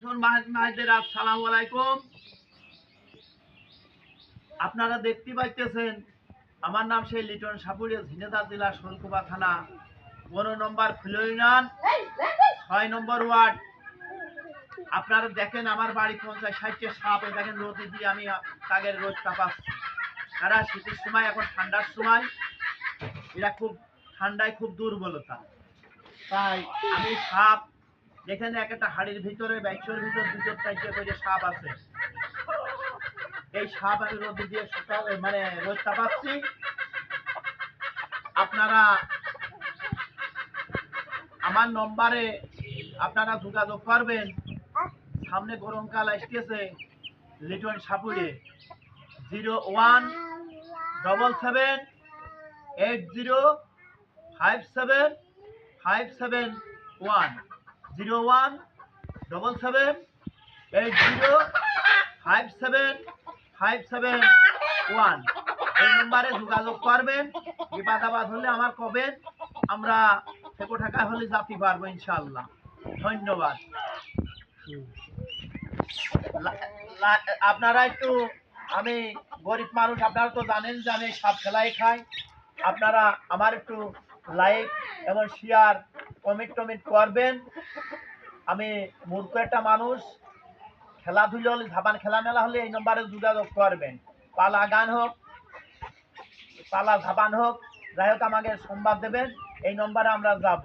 আসসালামু আলাইকুম। আপনারা দেখতে পাইতেছেন আমার নাম সেই লিটন সাপুরিয়া, ঝিনেদা জেলা শোলকুপা থানা 15 নম্বর ফুলইউনিয়ন 6 নম্বর ওয়ার্ড। আপনারা দেখেন আমার বাড়ি 50-60 সাপ, দেখেন রোদে দিয়ে আমি কাগের রোদ কাঁপাচ্ছি। তারা শীতের সময়, এখন ঠান্ডার সময় এরা খুব ঠান্ডায় খুব দুর্বলতা, তাই আমি সাপ দেখেন একটা হাড়ির ভিতরে ব্যাগের ভিতর 2-4টা করে সাপ আছে। এই সাপ আমি রোদ দিয়ে মানে রোদ তাপাচ্ছি। আপনারা আমার নম্বরে আপনারা যোগাযোগ করবেন। সামনে গরমকাল আসতেছে, লিটন সাপুরে 0177805751 0177805751 এই নম্বরে যোগাযোগ করবেন। বিপদাবাদ হলে আমার কবেন, আমরা থেকে টাকা হলে যাতে পারবো ইনশাআল্লাহ। ধন্যবাদ। আপনারা একটু, আমি গরিব মানুষ, আপনারা তো জানেন যে আমি সাপ খেলাই খাই। আপনারা আমার একটু লাইক এবং শেয়ার কমেন্ট করবেন। আমি মূর্খ একটা মানুষ, খেলাধুলা হলে, ধাবান খেলা মেলা হলে এই নম্বরে যোগাযোগ করবেন। পালা গান হোক, পালা ধাবান হোক, যাই হোক আমাকে সংবাদ দেবেন। এই নম্বরে আমরা যাব।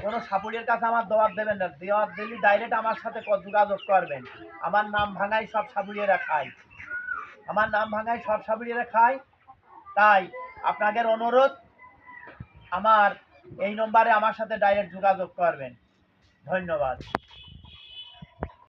কোনো সাপুরের কাছে আমার দোয়ার দেবেন না, দেওয়ার দিলে ডাইরেক্ট আমার সাথে যোগাযোগ করবেন। আমার নাম ভাঙাই সব সাপুরিয়েরা খায়, আমার নাম ভাঙাই সব সাপুরিয়েরা খায়। তাই আপনাদের অনুরোধ, আমার এই নম্বরে আমার সাথে ডাইরেক্ট যোগাযোগ করবেন। ধন্যবাদ।